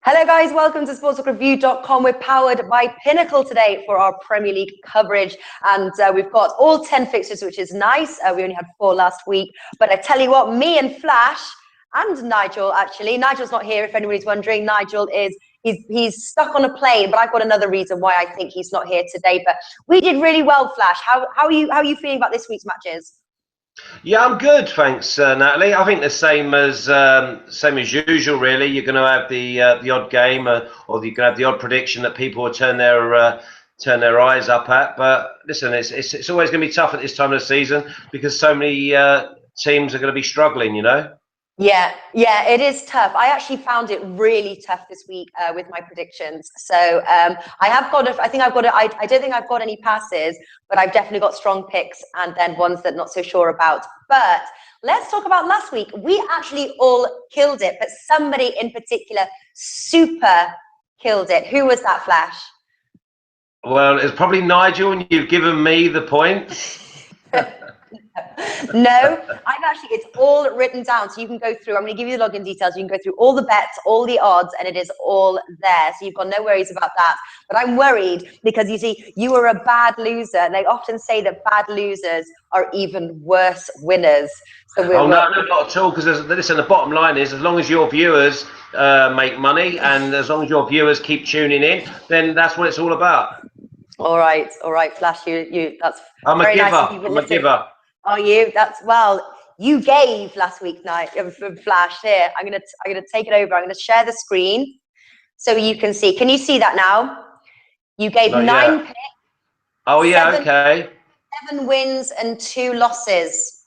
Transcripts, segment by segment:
Hello guys, welcome to sportsbookreview.com. We're powered by Pinnacle today for our Premier League coverage, and we've got all 10 fixtures, which is nice. We only had 4 last week, but I tell you what, me and Flash and Nigel, actually, Nigel's not here if anybody's wondering. Nigel is he's stuck on a plane, but I've got another reason why I think he's not here today. But we did really well, Flash. How are you feeling about this week's matches? Yeah, I'm good, thanks, Natalie. I think the same as usual. Really, you're going to have the odd game, or you're going to have the odd prediction that people will turn their eyes up at. But listen, it's always going to be tough at this time of the season because so many teams are going to be struggling. You know. Yeah, it is tough. I actually found it really tough this week with my predictions. So I don't think I've got any passes, but I've definitely got strong picks and then ones that I'm not so sure about. But let's talk about last week. We actually all killed it, but somebody in particular super killed it. Who was that, Flash? Well, it's probably Nigel, and you've given me the points. No, it's all written down, so you can go through. I'm going to give you the login details. You can go through all the bets, all the odds, and it is all there. So you've got no worries about that. But I'm worried because you see, you are a bad loser. They often say that bad losers are even worse winners. So no, not at all. Because listen, the bottom line is, as long as your viewers make money, and as long as your viewers keep tuning in, then that's what it's all about. All right, Flash. You. That's I'm very a giver. nice. I'm a giver. Are you? You gave last week night Flash. Here, I'm gonna take it over. I'm gonna share the screen so you can see. Can you see that now? You gave 9 picks. Oh yeah, okay. 7 wins and 2 losses.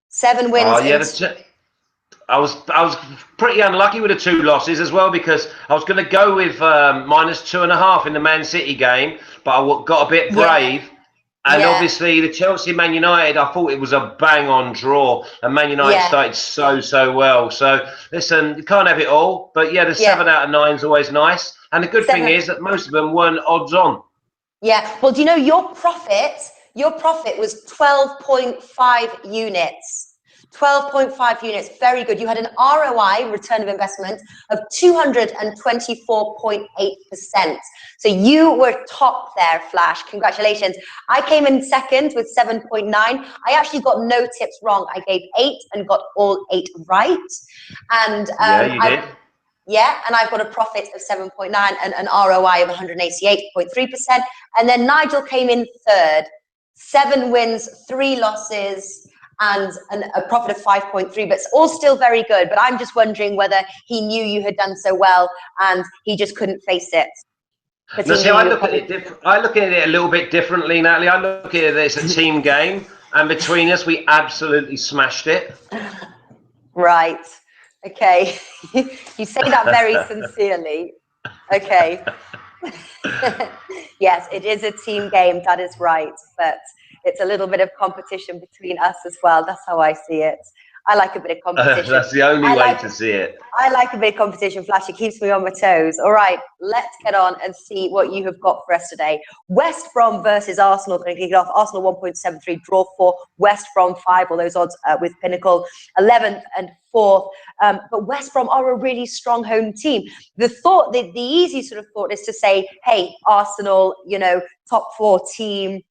7 wins. Oh yeah, I was pretty unlucky with the 2 losses as well, because I was going to go with -2.5 in the Man City game, but I got a bit brave. And obviously the Chelsea-Man United, I thought it was a bang-on draw, and Man United started so well. So listen, you can't have it all, but yeah, the 7 out of 9 is always nice. And the good thing is that most of them weren't odds on. Yeah. Well, do you know your profit? Your profit was 12.5 units. 12.5 units, very good. You had an ROI, return of investment, of 224.8%. So you were top there, Flash. Congratulations. I came in second with 7.9. I actually got no tips wrong. I gave 8 and got all 8 right. And you did. Yeah, and I've got a profit of 7.9 and an ROI of 188.3%. And then Nigel came in third, 7 wins, 3 losses, and a profit of 5.3, but it's all still very good. But I'm just wondering whether he knew you had done so well and he just couldn't face it. No, see, I look at it a little bit differently, Natalie. I look at it as a team game, and between us, we absolutely smashed it. Right. Okay. You say that very sincerely. Okay. Yes, it is a team game. That is right. But it's a little bit of competition between us as well. That's how I see it. I like a bit of competition. That's the only way to see it. I like a bit of competition, Flash. It keeps me on my toes. All right, let's get on and see what you have got for us today. West Brom versus Arsenal. Going to kick it off. Arsenal 1.73, draw 4. West Brom 5. All those odds with Pinnacle 11th and 4th. But West Brom are a really strong home team. The easy sort of thought is to say, hey, Arsenal, top 4 team,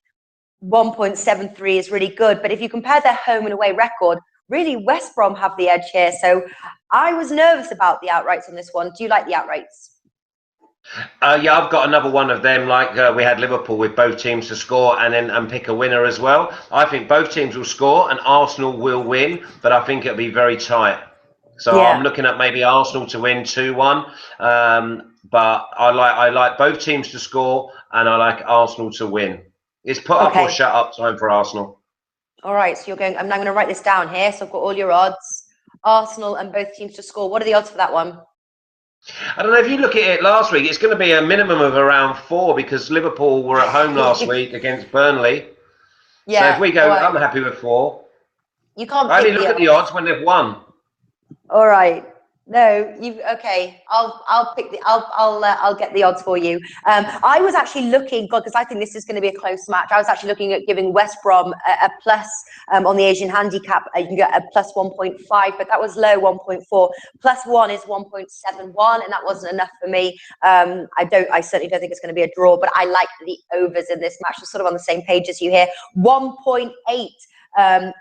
1.73 is really good. But if you compare their home and away record, really, West Brom have the edge here. So I was nervous about the outrights on this one. Do you like the outrights? Yeah, I've got another one of them, like we had Liverpool, with both teams to score and pick a winner as well. I think both teams will score and Arsenal will win, but I think it'll be very tight. So I'm looking at maybe Arsenal to win 2-1. But I like both teams to score, and I like Arsenal to win. It's put up or shut up time for Arsenal. All right, so you're going. I'm going to write this down here. So I've got all your odds. Arsenal and both teams to score. What are the odds for that one? I don't know. If you look at it last week, it's going to be a minimum of around 4 because Liverpool were at home last week against Burnley. Yeah. So if we go, I'm happy with 4. You can't. I only look at the odds when they've won. All right. No, you okay? I'll get the odds for you. I was actually looking, God, because I think this is going to be a close match. I was actually looking at giving West Brom a plus on the Asian handicap. You can get a plus 1.5, but that was low 1.4. Plus one is 1.71, and that wasn't enough for me. I certainly don't think it's going to be a draw, but I like the overs in this match. We're sort of on the same page as you here. 1.8.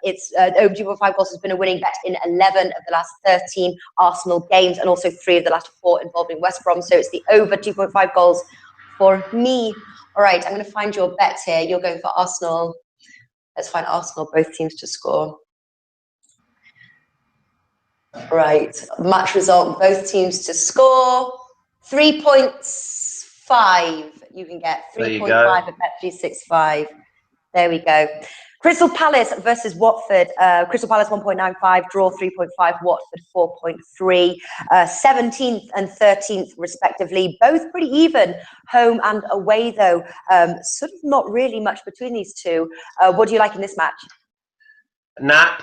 It's over 2.5 goals has been a winning bet in 11 of the last 13 Arsenal games, and also 3 of the last 4 involving West Brom. So it's the over 2.5 goals for me. All right, I'm going to find your bets here. You're going for Arsenal. Let's find Arsenal, both teams to score. Right, match result, both teams to score. 3.5. You can get 3.5 at Bet365. There we go. Crystal Palace versus Watford. Crystal Palace 1.95, draw 3.5, Watford 4.3. 17th and 13th, respectively. Both pretty even, home and away, though. Sort of not really much between these two. What do you like in this match? Nap.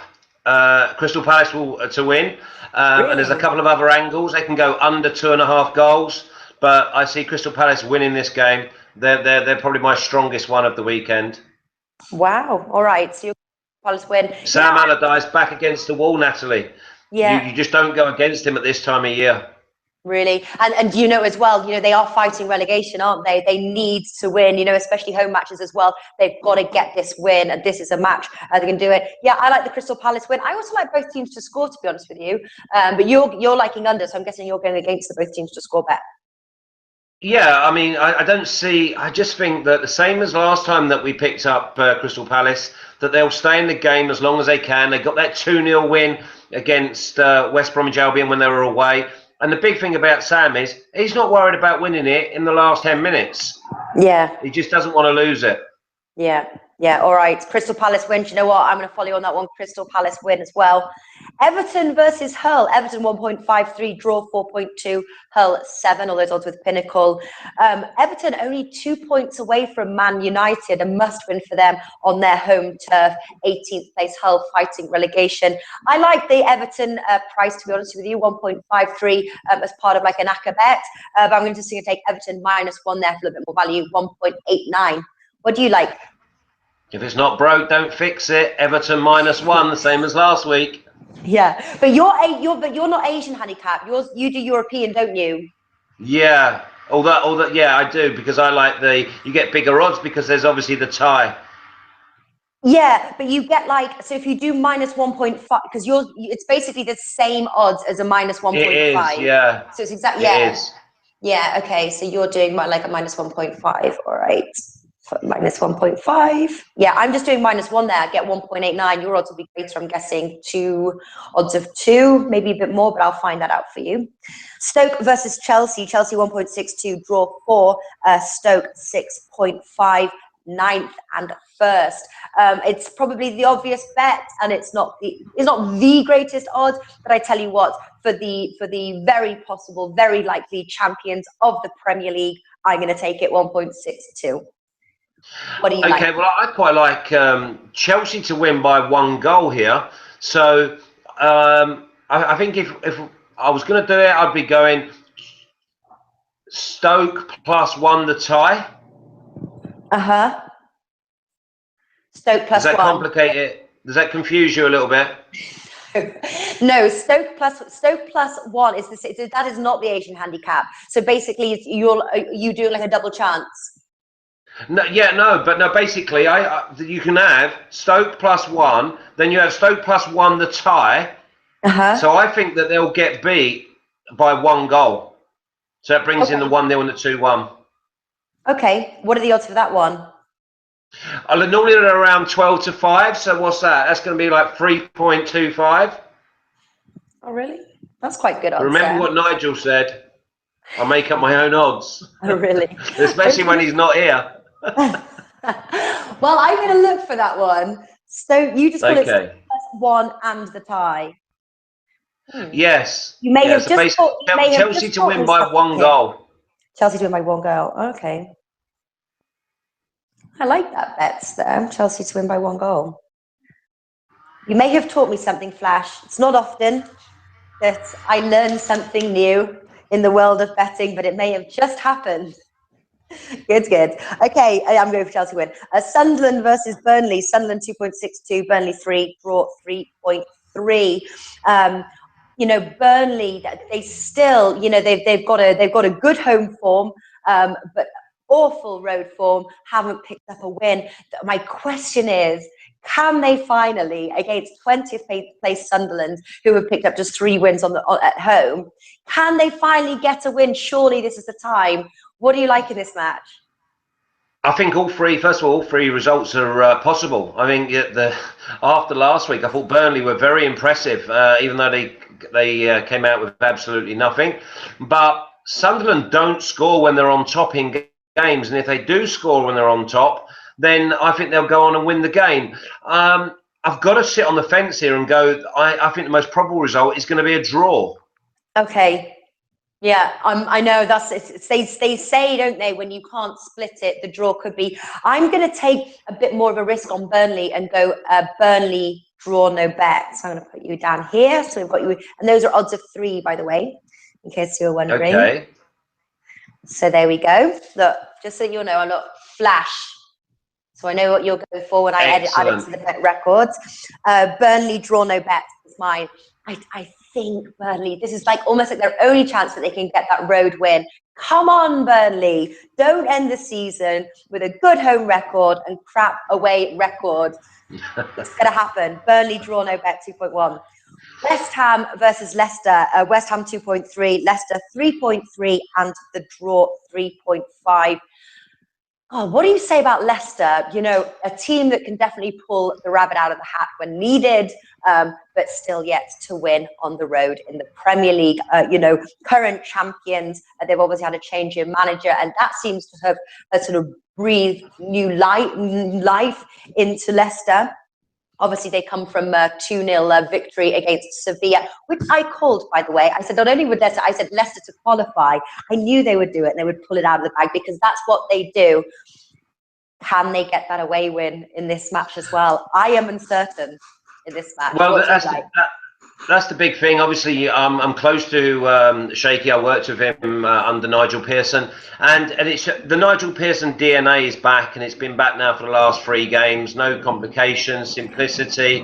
Crystal Palace to win. Really? And there's a couple of other angles. They can go under 2.5 goals. But I see Crystal Palace winning this game. They're probably my strongest one of the weekend. Wow. All right. So Palace win. Sam Allardyce back against the wall, Natalie. Yeah. You just don't go against him at this time of year. Really. And you know as well, they are fighting relegation, aren't they? They need to win, especially home matches as well. They've got to get this win, and this is a match they can do it. Yeah, I like the Crystal Palace win. I also like both teams to score, to be honest with you. But you're liking under, so I'm guessing you're going against the both teams to score bet. Yeah, I mean, I just think that the same as last time that we picked up Crystal Palace, that they'll stay in the game as long as they can. They got that 2-0 win against West Bromwich Albion when they were away. And the big thing about Sam is he's not worried about winning it in the last 10 minutes. Yeah. He just doesn't want to lose it. Yeah. Yeah, all right. Crystal Palace win. Do you know what? I'm going to follow you on that one. Crystal Palace win as well. Everton versus Hull. Everton 1.53, draw 4.2, Hull 7. All those odds with Pinnacle. Everton only 2 points away from Man United. A must-win for them on their home turf. 18th place Hull fighting relegation. I like the Everton price, to be honest with you, 1.53 as part of like an ACCA bet. But I'm going to just take Everton -1 there for a little bit more value, 1.89. What do you like? If it's not broke, don't fix it. Everton -1, the same as last week. Yeah, but you're not Asian handicap. You do European, don't you? Yeah, although yeah, I do, because I like you get bigger odds because there's obviously the tie. Yeah, but you get so if you do -1.5, because it's basically the same odds as a -1.5. It is, yeah. So it's exactly It is. Yeah. Okay, so you're doing like a -1.5. All right. -1.5. Yeah, I'm just doing -1 there. I get 1.89. Your odds will be greater, I'm guessing. Odds of 2, maybe a bit more, but I'll find that out for you. Stoke versus Chelsea. Chelsea 1.62, draw 4. Stoke 6.5, 9th and 1st. It's probably the obvious bet, and it's not the greatest odds. But I tell you what, for the very possible, very likely champions of the Premier League, I'm going to take it 1.62. What do you like? Okay, well, I quite like Chelsea to win by 1 goal here. So I think if I was going to do it, I'd be going Stoke +1 the tie. Stoke +1. Does that complicate it? Does that confuse you a little bit? No, Stoke +1 is that is not the Asian handicap. So basically, you do like a double chance. No, yeah, no. Basically, you can have Stoke +1, then you have Stoke +1 the tie. So I think that they'll get beat by 1 goal. So that brings in the 1-0 and the 2-1. Okay, what are the odds for that one? Normally they're around 12 to 5. So what's that? That's going to be like 3.25. Oh, really? That's quite good odds. Remember what Nigel said? I make up my own odds. Oh, really? Especially when he's not here. Well, I'm going to look for that one. So you just call it +1 and the tie. Yes. You may have just thought, Chelsea to win by 1 goal. Chelsea to win by 1 goal. Okay. I like that bets there. Chelsea to win by 1 goal. You may have taught me something, Flash. It's not often. that I learned something new in the world of betting, but it may have just happened. Good. Okay, I'm going for Chelsea win. Sunderland versus Burnley. Sunderland 2.62, Burnley 3, draw 3.3. Burnley, they still, they've got a good home form, but awful road form, haven't picked up a win. My question is, can they finally, against 20th place Sunderland, who have picked up just 3 wins at home, can they finally get a win? Surely this is the time. What do you like in this match? I think all three results are possible. I think after last week, I thought Burnley were very impressive, even though they came out with absolutely nothing. But Sunderland don't score when they're on top in games, and if they do score when they're on top, then I think they'll go on and win the game. I've got to sit on the fence here and go, I think the most probable result is going to be a draw. Okay. Yeah, I know they say, don't they, when you can't split it, the draw could be. I'm going to take a bit more of a risk on Burnley and go Burnley draw no bet. So I'm going to put you down here. So we've got you, and those are odds of 3, by the way, in case you're wondering. Okay. So there we go. Look, just so you know, I'm not flash. So I know what you're going for when I add it to the bet records. Burnley draw no bet is mine. I think Burnley, this is almost like their only chance that they can get that road win. Come on, Burnley. Don't end the season with a good home record and crap away record. It's going to happen. Burnley draw no bet 2.1. West Ham versus Leicester. West Ham 2.3, Leicester 3.3, and the draw 3.5. Oh, what do you say about Leicester? A team that can definitely pull the rabbit out of the hat when needed, but still yet to win on the road in the Premier League. Current champions. They've obviously had a change in manager, and that seems to have sort of breathed new life into Leicester. Obviously, they come from a 2-0 victory against Sevilla, which I called, by the way. I said, not only would Leicester, I said Leicester to qualify. I knew they would do it and they would pull it out of the bag because that's what they do. Can they get that away win in this match as well? I am uncertain in this match. Well, that's the big thing. Obviously, I'm close to Shaky. I worked with him under Nigel Pearson, and it's the Nigel Pearson DNA is back, and it's been back now for the last 3 games. No complications, simplicity,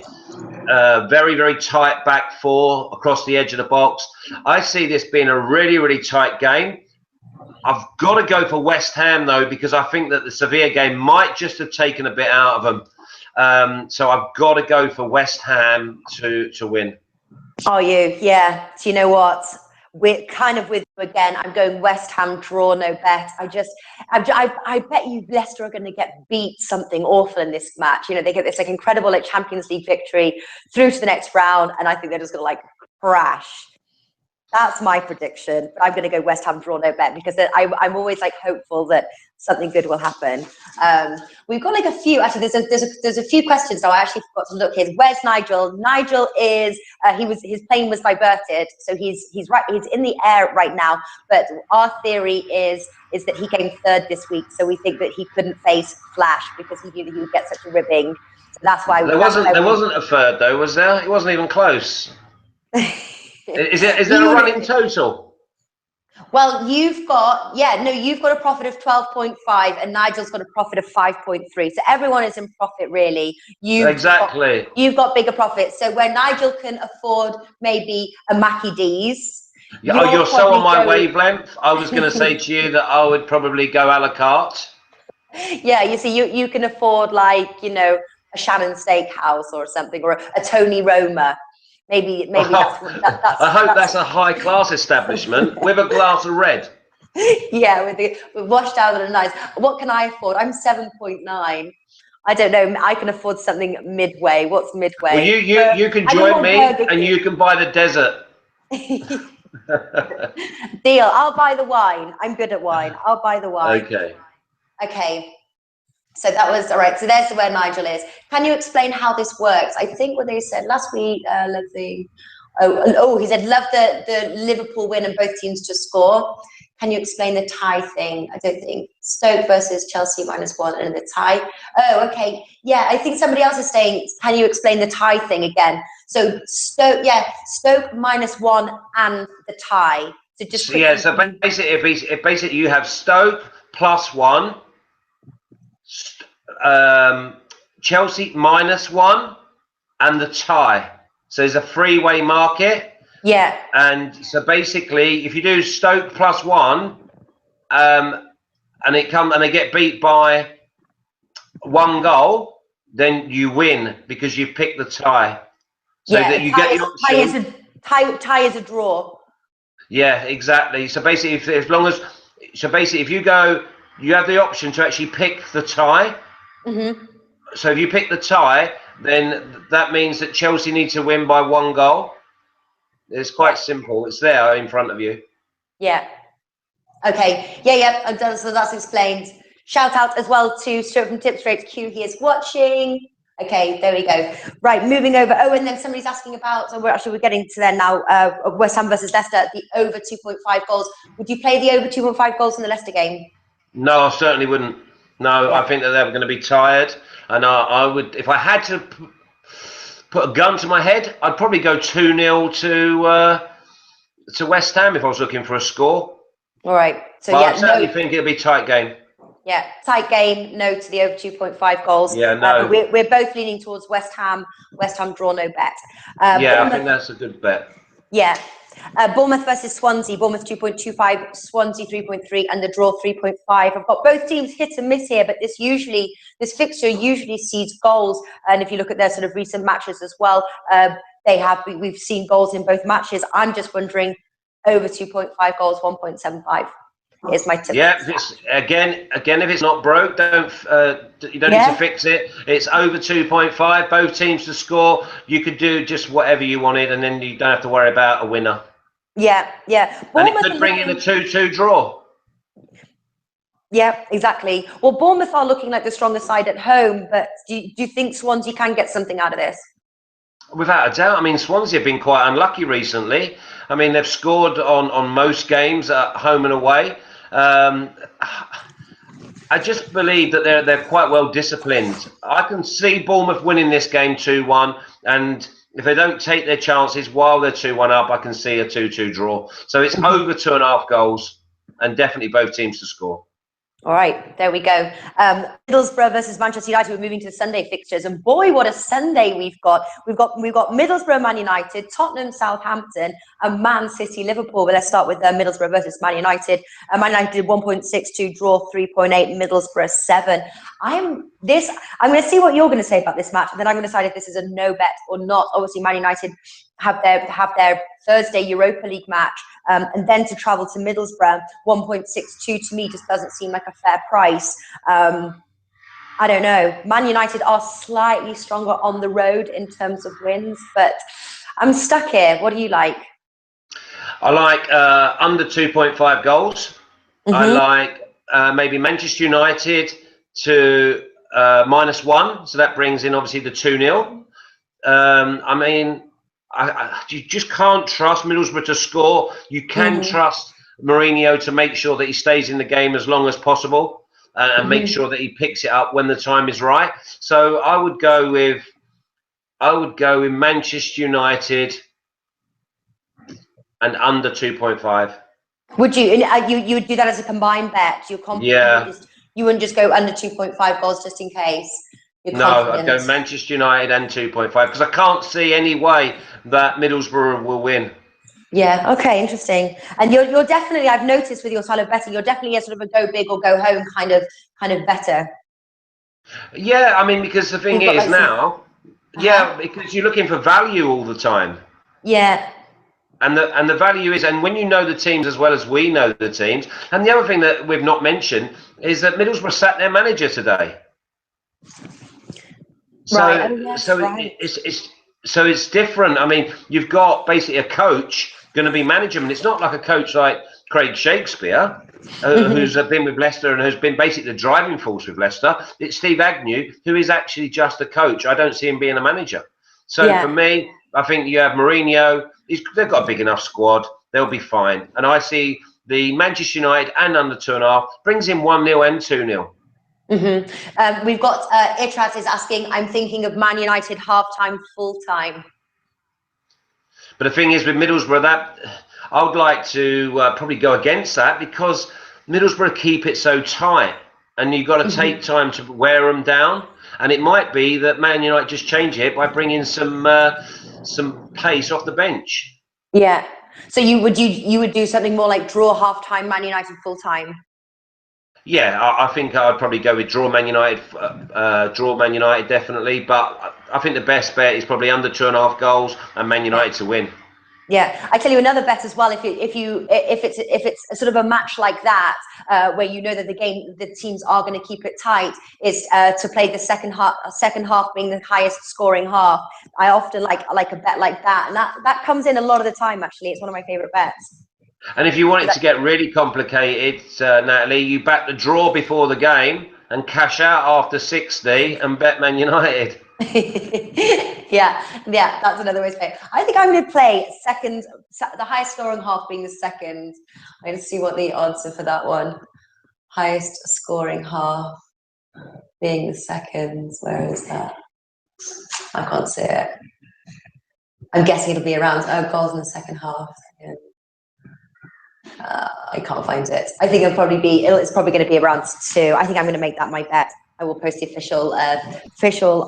very, very tight back 4 across the edge of the box. I see this being a really, really tight game. I've got to go for West Ham though, because I think that the Sevilla game might just have taken a bit out of them. So I've got to go for West Ham to win. Are you? Yeah. Do you know what? We're kind of with you again. I'm going West Ham draw no bet. I bet you Leicester are going to get beat something awful in this match. They get this incredible Champions League victory through to the next round, and I think they're just going to crash. That's my prediction. But I'm going to go West Ham draw no bet because I'm always hopeful that something good will happen. We've got a few. Actually, there's a few questions. So I actually forgot to look here. Where's Nigel? Nigel is his plane was diverted, so he's in the air right now. But our theory is that he came 3rd this week, so we think that he couldn't face Flash because he knew that he would get such a ribbing. So that's why there wasn't a 3rd though, was there? It wasn't even close. Is there a running total? Well, you've got a profit of 12.5 and Nigel's got a profit of 5.3. So everyone is in profit, really. You've got bigger profits. So where Nigel can afford maybe a Mackie D's. You're so on my wavelength. I was going to say to you that I would probably go a la carte. Yeah, you see, you can afford a Shannon Steakhouse or something, or a Tony Roma. Maybe that's. I hope that's a high class establishment with a glass of red. Yeah, with washed out and nice. What can I afford? I'm 7.9. I don't know. I can afford something midway. What's midway? Well, you can join me and you can buy the desert. Deal. I'll buy the wine. I'm good at wine. I'll buy the wine. Okay. So that was all right. So there's where Nigel is. Can you explain how this works? I think what they said last week, he said love the Liverpool win and both teams to score. Can you explain the tie thing? I don't think. Stoke versus Chelsea -1 and the tie. Oh, okay. Yeah, I think somebody else is saying, can you explain the tie thing again? So Stoke -1 and the tie. So just quickly. Yeah, so basically, if basically you have Stoke +1, Chelsea -1, and the tie. So there's a three-way market. Yeah. And so basically, if you do Stoke +1, and they get beat by 1 goal, then you win because you pick the tie. So yeah, that you get the option. Tie is a draw. Yeah, exactly. So basically, if you go, you have the option to actually pick the tie. Mm-hmm. So if you pick the tie, then that means that Chelsea need to win by 1 goal. It's quite simple. It's there in front of you. Yeah. Okay. Yeah. So that's explained. Shout out as well to Stuart from Tipstraits Q. He is watching. Okay, there we go. Right, moving over. Oh, and then somebody's asking about, so we're getting to there now, West Ham versus Leicester, the over 2.5 goals. Would you play the over 2.5 goals in the Leicester game? No, I certainly wouldn't. No, yeah. I think that they're going to be tired. And I would, if I had to put a gun to my head, I'd probably go 2-0 to West Ham if I was looking for a score. All right. So but I certainly think it'll be a tight game. Yeah, tight game, no to the over 2.5 goals. Yeah, no. But we're both leaning towards West Ham. West Ham draw, no bet. Yeah, I think that's a good bet. Yeah. Bournemouth versus Swansea. Bournemouth 2.25, Swansea 3.3, and the draw 3.5. I've got both teams hit and miss here, but this fixture usually sees goals. And if you look at their sort of recent matches as well, we've seen goals in both matches. I'm just wondering, over 2.5 goals, 1.75. Is my tip. Yeah, again, if it's not broke, you don't need to fix it. It's over 2.5. Both teams to score. You could do just whatever you wanted, and then you don't have to worry about a winner. Yeah. And it could bring in a 2-2 draw. Yeah, exactly. Well, Bournemouth are looking like the stronger side at home, but do you think Swansea can get something out of this? Without a doubt. I mean, Swansea have been quite unlucky recently. I mean, they've scored on most games at home and away. I just believe that they're quite well disciplined. I can see Bournemouth winning this game 2-1, and if they don't take their chances while they're 2-1 up, I can see a 2-2 draw. So it's over 2.5 goals, and definitely both teams to score. All right, there we go. Middlesbrough versus Manchester United. We're moving to the Sunday fixtures, and boy, what a Sunday we've got! We've got Middlesbrough, Man United, Tottenham, Southampton, and Man City, Liverpool. But let's start with Middlesbrough versus Man United. Man United 1.62, draw 3.8, Middlesbrough 7. I'm going to see what you're going to say about this match, and then I'm going to decide if this is a no bet or not. Obviously, Man United have their Thursday Europa League match, and then to travel to Middlesbrough, 1.62 to me just doesn't seem like a fair price. I don't know. Man United are slightly stronger on the road in terms of wins, but I'm stuck here. What do you like? I like under 2.5 goals. Mm-hmm. I like maybe Manchester United to -1, so that brings in obviously the 2-0. I mean, you just can't trust Middlesbrough to score. You can trust Mourinho to make sure that he stays in the game as long as possible and make sure that he picks it up when the time is right. So I would go with Manchester United and under 2.5. Would you? You would do that as a combined bet? You're confident? Yeah. You wouldn't just go under 2.5 goals just in case? No, I'd go Manchester United and 2.5 because I can't see any way that Middlesbrough will win. Yeah, okay, interesting. And you're definitely, I've noticed with your style of betting, you're definitely a sort of a go big or go home kind of better. Yeah, I mean, because the thing is now, because you're looking for value all the time. Yeah. And the value is, and when you know the teams as well as we know the teams, and the other thing that we've not mentioned is that Middlesbrough sat their manager today. So, right. Oh, yes, right. So it's different. I mean, you've got basically a coach going to be managing them. And it's not like a coach like Craig Shakespeare, who's been with Leicester and has been basically the driving force with Leicester. It's Steve Agnew, who is actually just a coach. I don't see him being a manager. So for me, I think you have Mourinho. They've got a big enough squad. They'll be fine. And I see the Manchester United and under 2.5, brings in 1-0 and 2-0. We've got Itras is asking, I'm thinking of Man United half-time, full-time. But the thing is with Middlesbrough, that I would like to probably go against that, because Middlesbrough keep it so tight, and you've got to take time to wear them down. And it might be that Man United just change it by bringing some pace off the bench. Yeah. So you would do something more like draw half-time, Man United full-time? Yeah, I think I'd probably go with draw Man United. Draw Man United definitely, but I think the best bet is probably under 2.5 goals and Man United to win. Yeah, I tell you another bet as well. If it's sort of a match like that, where you know that the teams are going to keep it tight, is to play the second half being the highest scoring half. I often like a bet like that, and that comes in a lot of the time. Actually, it's one of my favourite bets. And if you want it to get really complicated, Natalie, you bet the draw before the game and cash out after 60 and bet Man United. yeah, that's another way to play. I think I'm going to play second, the highest scoring half being the second. I'm going to see what the odds are for that one. Highest scoring half being the second. Where is that? I can't see it. I'm guessing it'll be around goals in the second half. I can't find it. I think it's probably going to be around 2. I think I'm going to make that my bet. I will post the official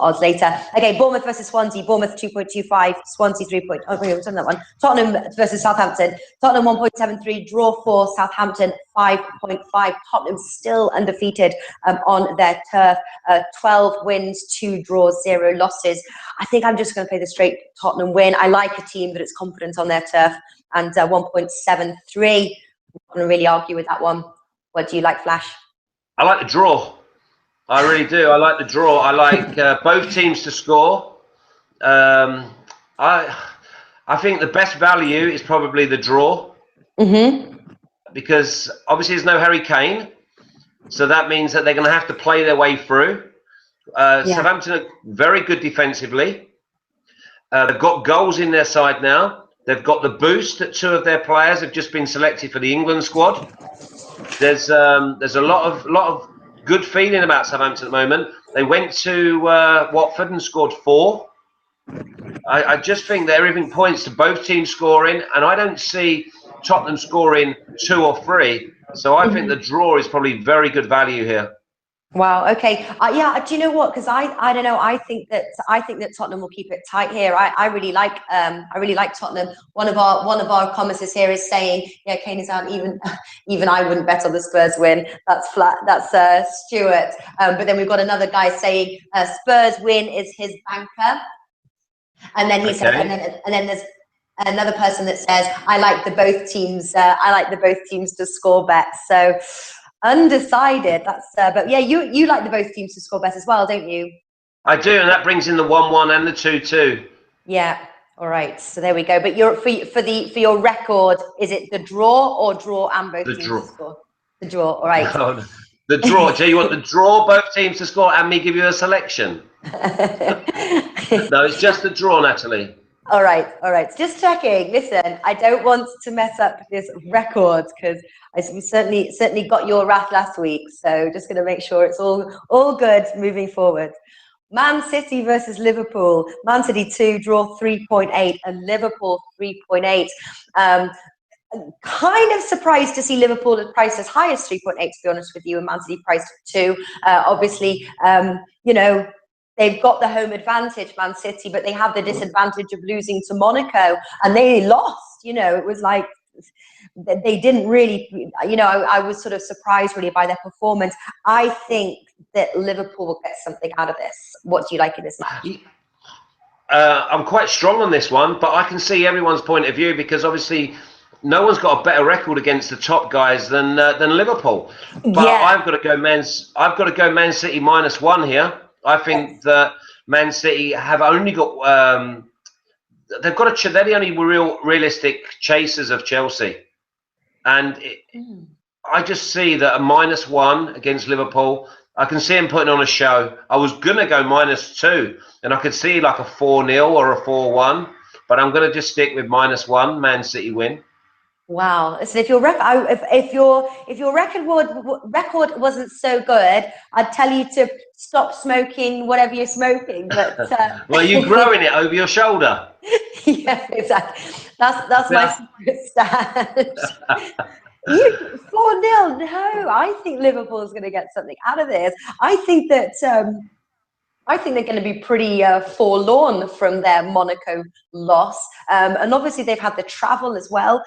odds later. Okay, Bournemouth versus Swansea. Bournemouth 2.25, Swansea 3. Oh, we've done that one. Tottenham versus Southampton. Tottenham 1.73, draw 4. Southampton 5.5. Tottenham still undefeated on their turf. 12 wins, 2 draws, 0 losses. I think I'm just going to play the straight Tottenham win. I like a team that is confident on their turf, and 1.73. I'm not going to really argue with that one. What do you like, Flash? I like the draw. I really do. I like the draw. I like both teams to score. I think the best value is probably the draw. Because obviously there's no Harry Kane. So that means that they're going to have to play their way through. Southampton are very good defensively. They've got goals in their side now. They've got the boost that 2 of their players have just been selected for the England squad. There's a lot of good feeling about Southampton at the moment. They went to Watford and scored 4. I just think they're giving points to both teams scoring, and I don't see Tottenham scoring 2 or 3. So I think the draw is probably very good value here. Wow. Okay. Yeah. Do you know what? Because I don't know. I think that Tottenham will keep it tight here. I really like Tottenham. One of our commenters here is saying, yeah, Kane is out. Even I wouldn't bet on the Spurs win. That's flat. That's Stuart. But then we've got another guy saying Spurs win is his banker. And then he said, and then there's another person that says, I like the both teams to score bets. So. Undecided. That's but yeah, you like the both teams to score bets as well, don't you? I do, and that brings in the 1-1 and the 2-2. Yeah. All right. So there we go. But for your record, is it the draw or draw and both teams to score? The draw. All right. No, the draw. Do you want the draw, both teams to score, and me give you a selection? No, it's just the draw, Natalie. All right. Just checking. Listen, I don't want to mess up this record because we certainly got your wrath last week. So just going to make sure it's all good moving forward. Man City versus Liverpool. Man City 2, draw 3.8, and Liverpool 3.8. Kind of surprised to see Liverpool at price as high as 3.8, to be honest with you, and Man City priced 2. Obviously, they've got the home advantage, Man City, but they have the disadvantage of losing to Monaco, and they lost. It was like they didn't really, I was sort of surprised really by their performance. I think that Liverpool will get something out of this. What do you like in this match? I'm quite strong on this one, but I can see everyone's point of view because obviously no one's got a better record against the top guys than Liverpool. But yeah. I've got to go Man City -1 here. I think that Man City have only got they're the only realistic chasers of Chelsea, and I just see that a -1 against Liverpool. I can see him putting on a show. I was gonna go -2, and I could see like a 4-0 or a 4-1, but I'm gonna just stick with -1 Man City win. Wow. So if your record wasn't so good, I'd tell you to stop smoking whatever you're smoking. But well, are you growing it over your shoulder? yeah, exactly. That's my secret stash. You 4-0. No, I think Liverpool is going to get something out of this. I think that I think they're going to be pretty forlorn from their Monaco loss. And obviously they've had the travel as well.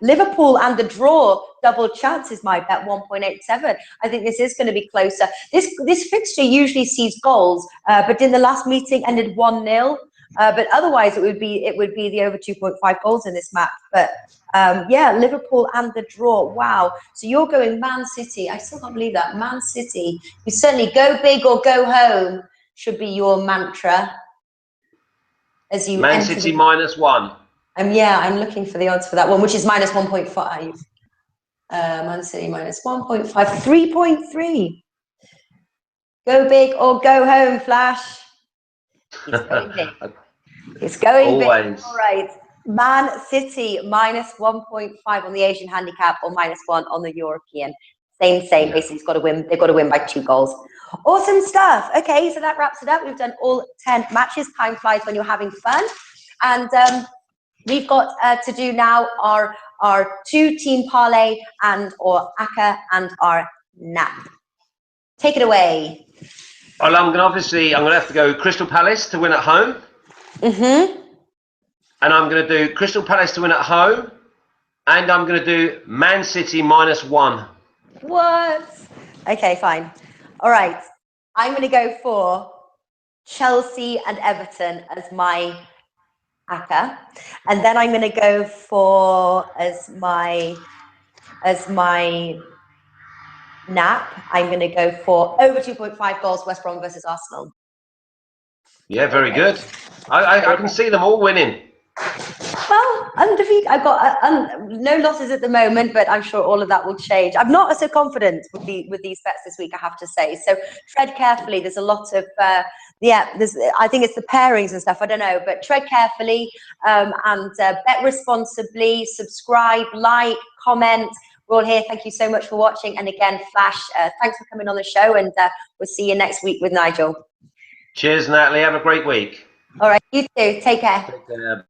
Liverpool and the draw, double chances, my bet, 1.87. I think this is going to be closer. This fixture usually sees goals, but in the last meeting ended 1-0. But otherwise it would be the over 2.5 goals in this match. But yeah, Liverpool and the draw. Wow. So you're going Man City. I still can't believe that. Man City. You certainly go big or go home should be your mantra as you Man City -1. Yeah, I'm looking for the odds for that one, which is -1.5. Man City -1.5, 3.3. Go big or go home, Flash. He's going big. It's going big. All right. Man City -1.5 on the Asian handicap or -1 on the European. Same. Basically, it's got to win. They've got to win by 2 goals. Awesome stuff. Okay, so that wraps it up. We've done all 10 matches. Time flies when you're having fun. And we've got to do now our 2-team parlay and our ACCA and our NAP. Take it away. Well, I'm going to have to go Crystal Palace to win at home. And I'm going to do Crystal Palace to win at home. And I'm going to do Man City -1. What? Okay, fine. All right. I'm going to go for Chelsea and Everton as my ACCA. And then I'm going to go for, as my NAP, I'm going to go for over 2.5 goals, West Brom versus Arsenal. Yeah, very good. I can see them all winning. Well, undefeated. I've got no losses at the moment, but I'm sure all of that will change. I'm not so confident with these bets this week, I have to say. So tread carefully. There's a lot of I think it's the pairings and stuff. I don't know, but tread carefully and bet responsibly. Subscribe, like, comment. We're all here. Thank you so much for watching. And again, Flash, thanks for coming on the show, and we'll see you next week with Nigel. Cheers, Natalie. Have a great week. All right, you too. Take care. Take care.